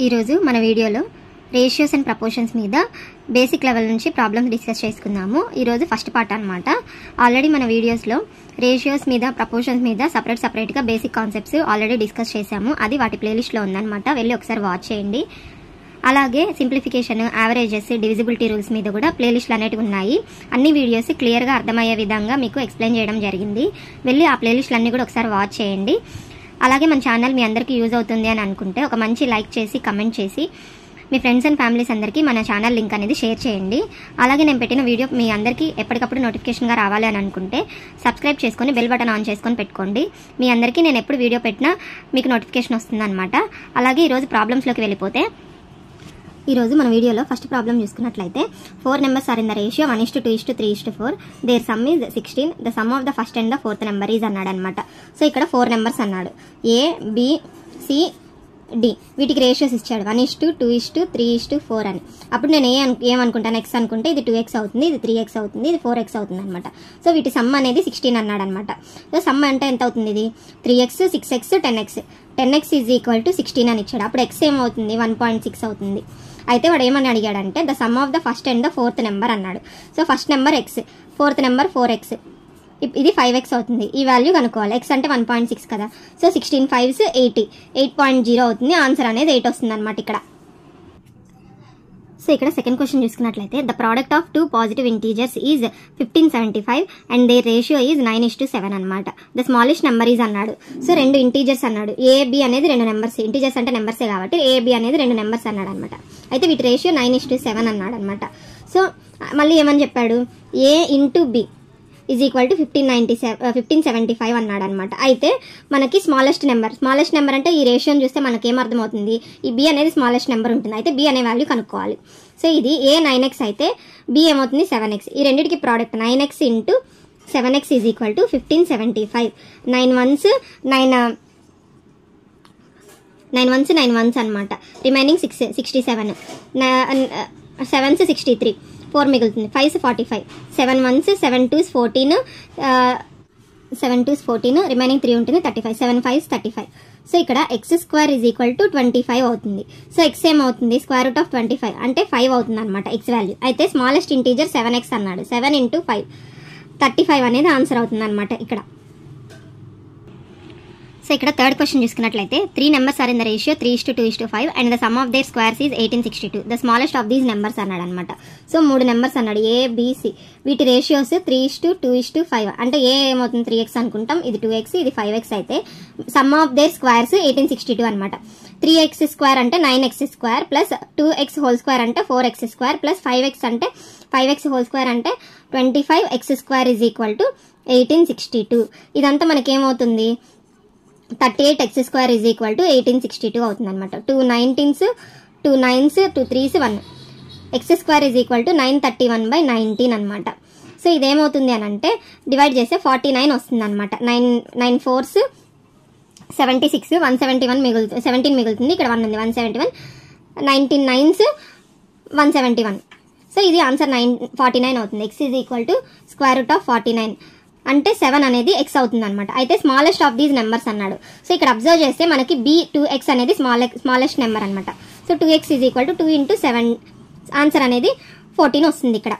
ఈరోజు మన వీడియోలో రేషియోస్ అండ్ ప్రపోర్షన్స్ మీద బేసిక్ లెవెల్ నుంచి ప్రాబ్లమ్స్ డిస్కస్ చేసుకుందాము. ఈరోజు ఫస్ట్ పార్ట్ అనమాట. ఆల్రెడీ మన వీడియోస్లో రేషియోస్ మీద ప్రపోర్షన్స్ మీద సపరేట్గా బేసిక్ కాన్సెప్ట్స్ ఆల్రెడీ డిస్కస్ చేశాము. అది వాటి ప్లేలిస్ట్లో ఉందన్నమాట, వెళ్ళి ఒకసారి వాచ్ చేయండి. అలాగే సింప్లిఫికేషన్, యావరేజెస్, డివిజిబిలిటీ రూల్స్ మీద కూడా ప్లేలిస్ట్లు అనేవి ఉన్నాయి. అన్ని వీడియోస్ క్లియర్గా అర్థమయ్యే విధంగా మీకు ఎక్స్ప్లెయిన్ చేయడం జరిగింది. వెళ్ళి ఆ ప్లేలిస్ట్లు అన్నీ కూడా ఒకసారి వాచ్ చేయండి. అలాగే మన ఛానల్ మీ అందరికీ యూజ్ అవుతుంది అని అనుకుంటే ఒక మంచి లైక్ చేసి కమెంట్ చేసి మీ ఫ్రెండ్స్ అండ్ ఫ్యామిలీస్ అందరికీ మన ఛానల్ లింక్ అనేది షేర్ చేయండి. అలాగే నేను పెట్టిన వీడియో మీ అందరికీ ఎప్పటికప్పుడు నోటిఫికేషన్గా రావాలి అని అనుకుంటే సబ్స్క్రైబ్ చేసుకొని బెల్ బటన్ ఆన్ చేసుకొని పెట్టుకోండి. మీ అందరికీ నేను ఎప్పుడు వీడియో పెట్టినా మీకు నోటిఫికేషన్ వస్తుందన్నమాట. అలాగే ఈరోజు ప్రాబ్లమ్స్లోకి వెళ్ళిపోతే, ఈరోజు మన వీడియోలో ఫస్ట్ ప్రాబ్లం చూసుకున్నట్లయితే 4 numbers are in the ratio 1:2:3:4. Their sum is 16. The sum of the first and the fourth number is అన్నాడు అనమాట. సో ఇక్కడ 4 నెంబర్స్ అన్నాడు. A, B, C, D. వీటికి రేషియోస్ ఇచ్చాడు 1:2:3:4 అని. అప్పుడు నేను ఏమనుకుంటాను, ఎక్స్ అనుకుంటే ఇది 2x అవుతుంది, ఇది 3x అవుతుంది, ఇది 4x అవుతుంది అనమాట. సో వీటి సమ్ అనేది 16 అన్నాడు అనమాట. సో సమ్ అంటే ఎంత అవుతుంది? ఇది 3x, 6x, 10x. 10x is equal to 16 అని ఇచ్చాడు. అప్పుడు x ఏమవుతుంది? 1.6 అవుతుంది. అయితే వాడు ఏమని అడిగాడంటే the sum of the first and the fourth number అన్నాడు. So first number x, fourth number 4x, ఇది 5x అవుతుంది. ఈ వాల్యూ కనుక్కోవాలి. x అంటే 1.6 కదా. సో 16 5s 80, 8.0 అవుతుంది. ఆన్సర్ అనేది 8 వస్తుంది అనమాట ఇక్కడ. సో ఇక్కడ సెకండ్ క్వశ్చన్ చూసుకున్నట్లయితే the product of 2 positive integers is 1575 and their ratio is 9:7 అనమాట. ద స్మాలెస్ట్ నెంబర్ ఈజ్ అన్నాడు. సో 2 ఇంటీజర్స్ అన్నాడు. ఏ, బి అనేది 2 నెంబర్స్. ఇంటీజర్స్ అంటే నెంబర్సే కాబట్టి ఏ, బి అనేది 2 నెంబర్స్ అన్నాడు అనమాట. అయితే వీటి రేషియో 9:7 అన్నాడు అనమాట. సో మళ్ళీ ఏమని చెప్పాడు? A into B is equal to 1575 అన్నాడు అనమాట. అయితే మనకి స్మాలెస్ట్ నెంబర్ అంటే ఈ రేషియోని చూస్తే మనకి ఏమర్థమవుతుంది? ఈ బి అనేది స్మాలెస్ట్ నెంబర్ ఉంటుంది. అయితే బి అనే వాల్యూ కనుక్కోవాలి. సో ఇది ఏ 9x అయితే బి ఏమవుతుంది? 7x. ఈ రెండింటికి product 9x into 7x is equal to 1575. 9 1s 9 1s అనమాట. రిమైనింగ్ 67, 7s 63, 4 మిగులుతుంది. 5s 45, 7 1s 7 2s 14, 7 2s 14, remaining 3 ఉంటుంది 35, 7 5s 35. సో ఇక్కడ x square is equal to 25 అవుతుంది. సో x ఏమవుతుంది? స్క్వేర్ రూట్ ఆఫ్ 25 అంటే 5 అవుతుంది అనమాట x వాల్యూ. అయితే స్మాలెస్ట్ ఇంటీజర్ 7x అన్నాడు. 7 ఇంటూ 5 35 అనేది ఆన్సర్ అవుతుంది అనమాట ఇక్కడ. సో ఇక్కడ థర్డ్ క్వశ్చన్ చూసుకున్నట్లయితే 3 numbers are in the ratio 3:2:5 and the sum of their squares is 1862. The smallest of these numbers అన్నాడు అనమాట. సో 3 నెంబర్స్ అన్నాడు, ఏ, బి, సి. వీటి రేషియోస్ 3:2:5 అంటే ఏ ఏమవుతుంది? 3x అనుకుంటాం, ఇది 2x, ఇది 5x. అయితే సమ్ ఆఫ్ దేర్ స్క్వేర్స్ 1862 అనమాట. 3x స్క్వేర్ అంటే 9x square plus 2x whole square అంటే 4x స్క్వేర్ ప్లస్ 5x అంటే 5x హోల్ స్క్వేర్ అంటే 25x square is equal to 1862. ఇదంతా మనకేమవుతుంది? 38x square is equal to 1862 అవుతుంది అనమాట. 2 9s 2 9s 2 3s 1. X square is equal to 931/19 అనమాట. So ఇదేమవుతుంది అని అంటే divide చేస్తే 49 వస్తుంది అనమాట. 9 4s 76, 171 మిగులుతుంది, 17 మిగులుతుంది. ఇక్కడ 1 ఉంది, 171, 19 9s 171. సో ఇది ఆన్సర్ 49 అవుతుంది. X is equal to square root of 49 అంటే 7 అనేది x అవుతుంది అనమాట. అయితే స్మాలెస్ట్ ఆఫ్ దీస్ నెంబర్స్ అన్నాడు. సో ఇక్కడ అబ్జర్వ్ చేస్తే మనకి b 2x అనేది స్మాలెస్ట్ నెంబర్ అనమాట. So 2x is equal to 2 into 7, answer అనేది 14 వస్తుంది ఇక్కడ.